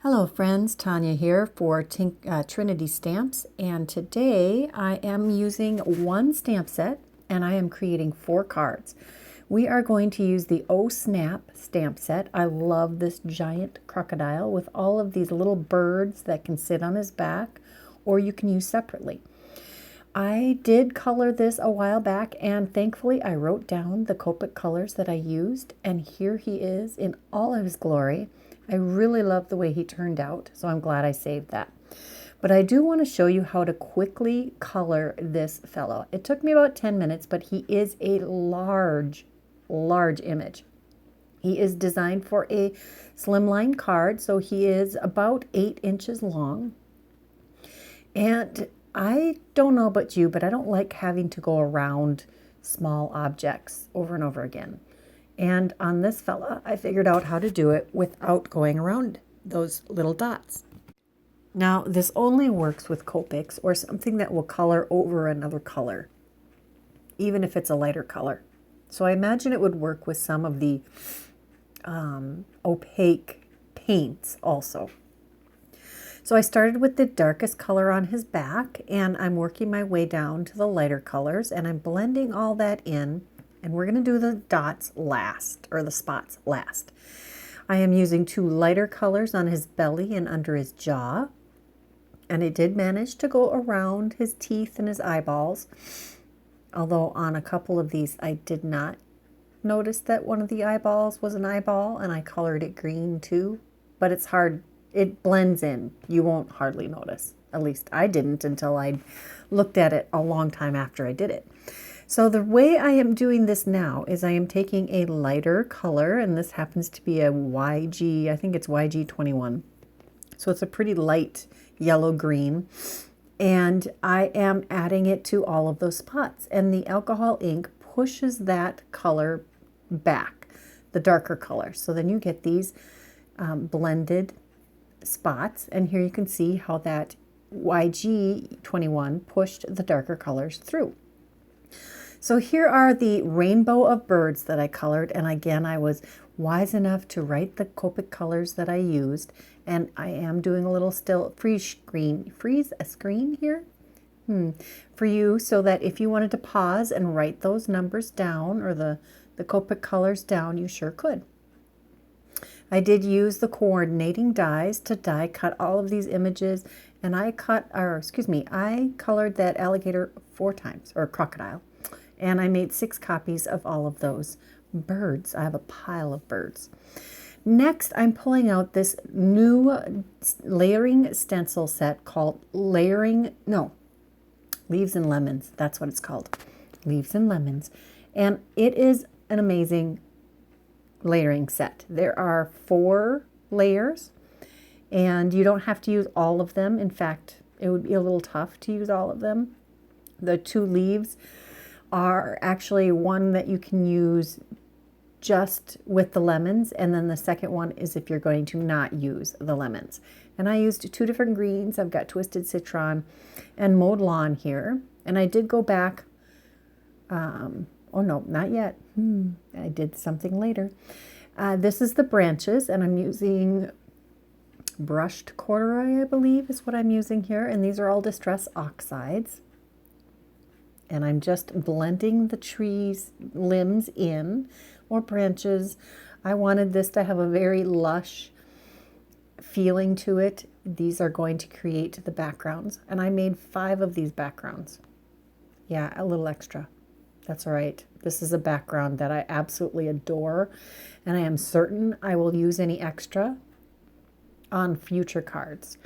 Hello friends, Tanya here for Trinity stamps, and today I am using one stamp set and I am creating 4 cards. We are going to use the Oh Snap stamp set. I love this giant crocodile with all of these little birds that can sit on his back, or you can use separately. I did color this a while back, and thankfully I wrote down the Copic colors that I used, and here he is in all of his glory. I really love the way he turned out, so I'm glad I saved that. But I do want to show you how to quickly color this fellow. It took me about 10 minutes, but he is a large image. He is designed for a slimline card, so he is about 8 inches long. And I don't know about you, but I don't like having to go around small objects over and over again. And on this fella, I figured out how to do it without going around those little dots. Now, this only works with Copics or something that will color over another color, even if it's a lighter color. So I imagine it would work with some of the opaque paints also. So I started with the darkest color on his back, and I'm working my way down to the lighter colors, and I'm blending all that in. And we're going to do the dots last, or the spots last. I am using 2 lighter colors on his belly and under his jaw. And it did manage to go around his teeth and his eyeballs. Although on a couple of these, I did not notice that one of the eyeballs was an eyeball, and I colored it green too. But it's hard. It blends in. You won't hardly notice. At least I didn't until I looked at it a long time after I did it. So the way I am doing this now is I am taking a lighter color, and this happens to be a YG, I think it's YG21. So it's a pretty light yellow green, and I am adding it to all of those spots. And the alcohol ink pushes that color back, the darker color. So then you get these blended spots, and here you can see how that YG21 pushed the darker colors through. So here are the rainbow of birds that I colored, and again I was wise enough to write the Copic colors that I used, and I am doing a little still freeze a screen here for you, so that if you wanted to pause and write those numbers down or the Copic colors down, you sure could. I did use the coordinating dies to die cut all of these images, and I colored that alligator 4 times, or crocodile. And I made 6 copies of all of those birds. I have a pile of birds. Next, I'm pulling out this new layering stencil set called Leaves and Lemons. That's what it's called. Leaves and Lemons. And it is an amazing layering set. There are 4 layers, and you don't have to use all of them. In fact, it would be a little tough to use all of them. The 2 leaves are actually one that you can use just with the lemons, and then the second one is if you're going to not use the lemons. And I used 2 different greens. I've got Twisted Citron and Mowed Lawn here, and I did go back oh no, not yet. I did something later. This is the branches, and I'm using brushed corduroy, I believe is what I'm using here, and these are all Distress Oxides. And I'm just blending the trees limbs in, or branches. I wanted this to have a very lush feeling to it. These are going to create the backgrounds, and I made 5 of these backgrounds. Yeah, a little extra. That's all right. This is a background that I absolutely adore, and I am certain I will use any extra on future cards.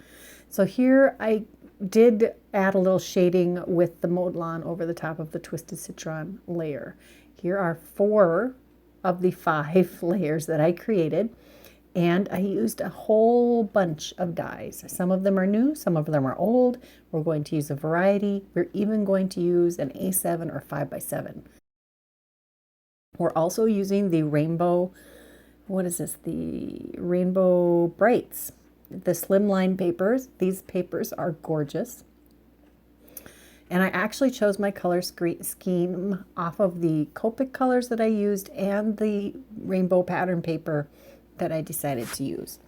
So here I did add a little shading with the Mowed Lawn over the top of the Twisted Citron layer. Here are 4 of the 5 layers that I created, and I used a whole bunch of dies. Some of them are new, some of them are old. We're going to use a variety. We're even going to use an A7 or 5x7. We're also using the rainbow, what is this? The Rainbow Brights. The slimline papers. These papers are gorgeous. And I actually chose my color scheme off of the Copic colors that I used and the rainbow pattern paper that I decided to use.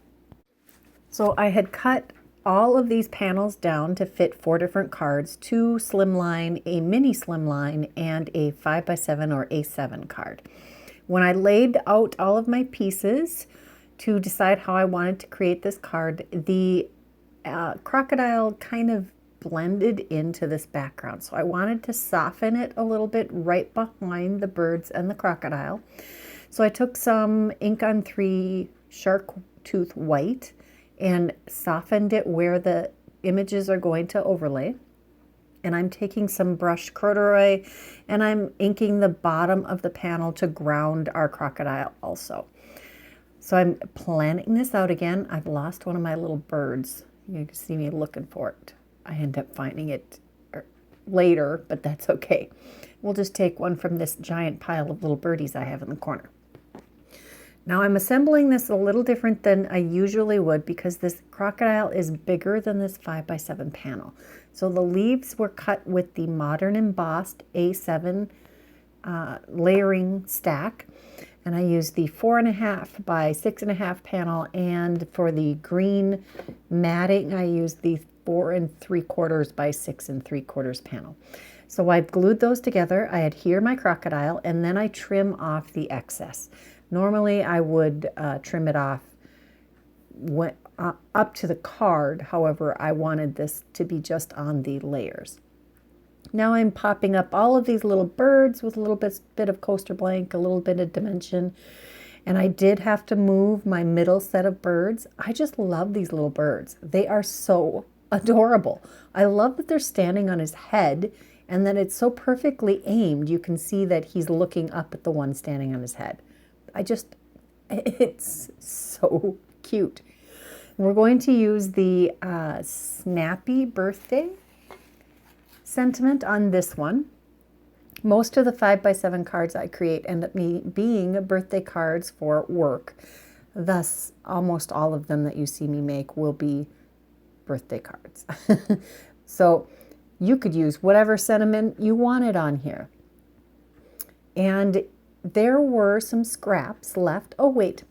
So I had cut all of these panels down to fit 4 different cards, 2 slimline, a mini slimline, and a 5x7 or A7 card. When I laid out all of my pieces to decide how I wanted to create this card, the crocodile kind of blended into this background. So I wanted to soften it a little bit right behind the birds and the crocodile. So I took some ink on 3 shark tooth white and softened it where the images are going to overlay. And I'm taking some brushed corduroy and I'm inking the bottom of the panel to ground our crocodile also. So I'm planning this out again. I've lost one of my little birds. You can see me looking for it. I end up finding it later, but that's okay. We'll just take one from this giant pile of little birdies I have in the corner. Now I'm assembling this a little different than I usually would because this crocodile is bigger than this 5x7 panel. So the leaves were cut with the modern embossed A7 layering stack. And I used the 4.5 by 6.5 panel, and for the green matting, I used the 4 3/4 by 6 3/4 panel. So I've glued those together. I adhere my crocodile, and then I trim off the excess. Normally, I would trim it off up to the card. However, I wanted this to be just on the layers. Now I'm popping up all of these little birds with a little bit of coaster blank, a little bit of dimension. And I did have to move my middle set of birds. I just love these little birds. They are so adorable. I love that they're standing on his head and that it's so perfectly aimed. You can see that he's looking up at the one standing on his head. It's so cute. We're going to use the Snappy Birthday sentiment on this one. Most of the 5x7 cards I create end up being birthday cards for work. Thus, almost all of them that you see me make will be birthday cards. So you could use whatever sentiment you wanted on here. And there were some scraps left. Oh wait,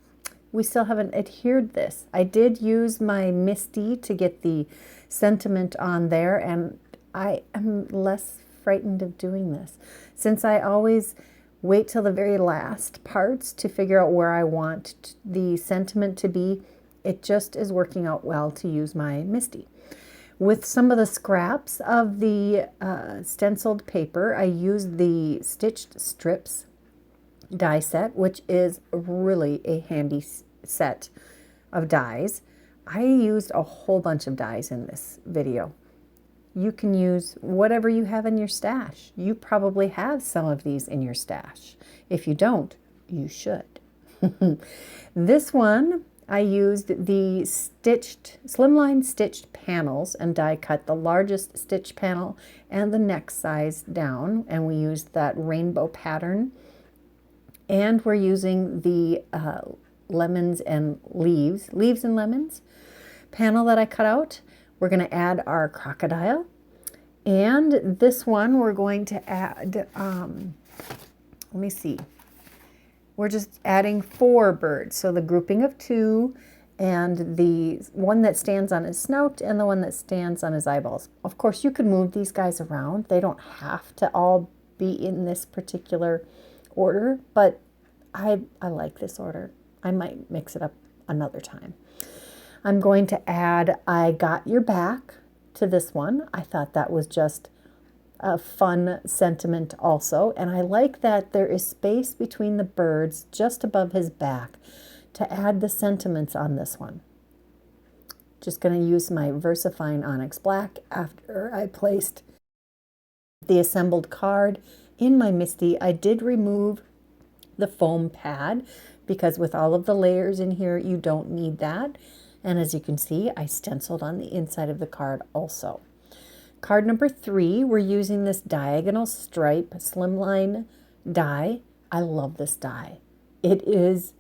we still haven't adhered this. I did use my Misty to get the sentiment on there, and I am less frightened of doing this. Since I always wait till the very last parts to figure out where I want the sentiment to be, it just is working out well to use my Misty. With some of the scraps of the stenciled paper, I used the Stitched Strips die set, which is really a handy set of dies. I used a whole bunch of dies in this video. You can use whatever you have in your stash. You probably have some of these in your stash. If you don't, you should. This one, I used the slimline stitched panels and die cut the largest stitch panel and the next size down, and we used that rainbow pattern. And we're using the lemons and leaves and lemons panel that I cut out. We're going to add our crocodile. And this one we're going to add, let me see. We're just adding 4 birds. So the grouping of 2 and the one that stands on his snout and the one that stands on his eyeballs. Of course, you could move these guys around. They don't have to all be in this particular order, but I like this order. I might mix it up another time. I'm going to add I Got Your Back to this one. I thought that was just a fun sentiment also. And I like that there is space between the birds just above his back to add the sentiments on this one. Just going to use my VersaFine Onyx Black after I placed the assembled card in my Misty. I did remove the foam pad because with all of the layers in here, you don't need that. And as you can see, I stenciled on the inside of the card also. Card number 3, we're using this diagonal stripe slimline die. I love this die. It is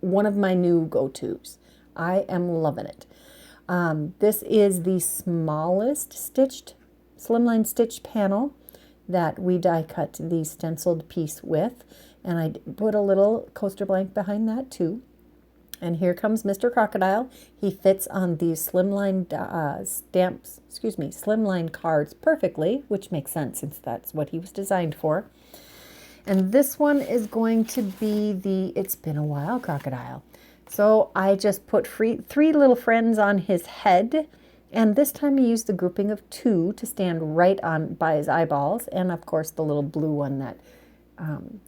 one of my new go-tos. I am loving it. This is the smallest slimline stitched panel that we die cut the stenciled piece with. And I put a little coaster blank behind that too. And here comes Mr. Crocodile. He fits on these slimline slimline cards perfectly, which makes sense since that's what he was designed for. And this one is going to be the It's Been a While Crocodile. So I just put three little friends on his head. And this time I used the grouping of 2 to stand right on by his eyeballs. And of course the little blue one that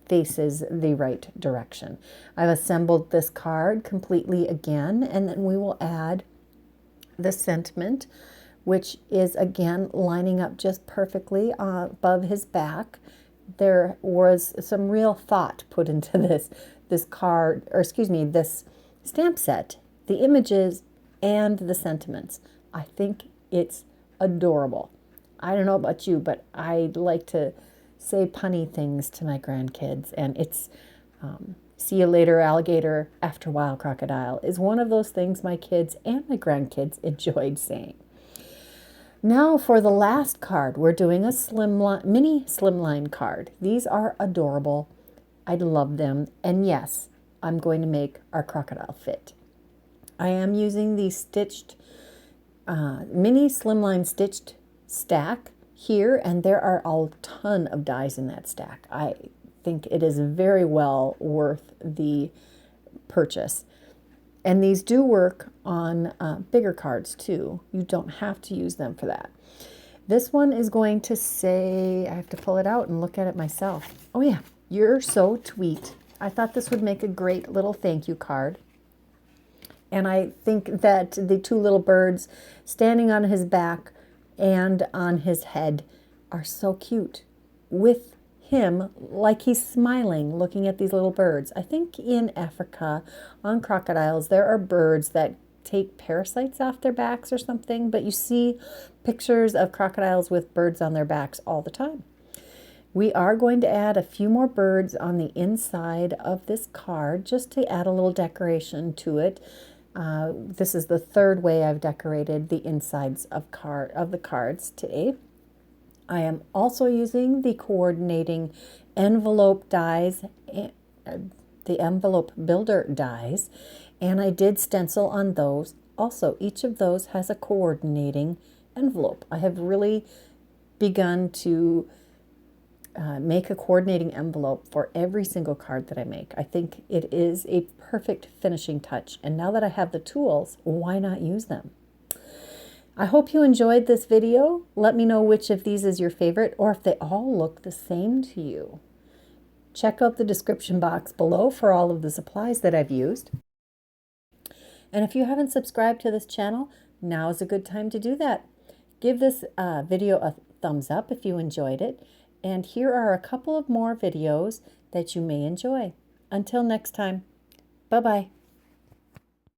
faces the right direction. I've assembled this card completely again, and then we will add the sentiment, which is again lining up just perfectly above his back. There was some real thought put into this card, or excuse me, this stamp set, the images and the sentiments. I think it's adorable. I don't know about you, but I like to say punny things to my grandkids, and it's see you later alligator, after a while crocodile is one of those things my kids and my grandkids enjoyed saying. Now for the last card, we're doing a Mini-Slimline card. These are adorable. I love them, and yes, I'm going to make our crocodile fit. I am using the stitched Mini-Slimline stitched stack here, and there are a ton of dies in that stack. I think it is very well worth the purchase. And these do work on bigger cards too. You don't have to use them for that. This one is going to say, I have to pull it out and look at it myself. Oh yeah, you're so sweet. I thought this would make a great little thank you card. And I think that the 2 little birds standing on his back and on his head are so cute, with him like he's smiling looking at these little birds. I think in Africa on crocodiles there are birds that take parasites off their backs or something, but you see pictures of crocodiles with birds on their backs all the time. We are going to add a few more birds on the inside of this card just to add a little decoration to it. This is the 3rd way I've decorated the insides of the cards today. I am also using the coordinating envelope dies, the envelope builder dies, and I did stencil on those. Also, each of those has a coordinating envelope. I have really begun to make a coordinating envelope for every single card that I make. I think it is a perfect finishing touch, and now that I have the tools, why not use them? I hope you enjoyed this video. Let me know which of these is your favorite, or if they all look the same to you. Check out the description box below for all of the supplies that I've used. And if you haven't subscribed to this channel, now is a good time to do that. Give this video a thumbs up if you enjoyed it. And here are a couple of more videos that you may enjoy. Until next time, bye-bye.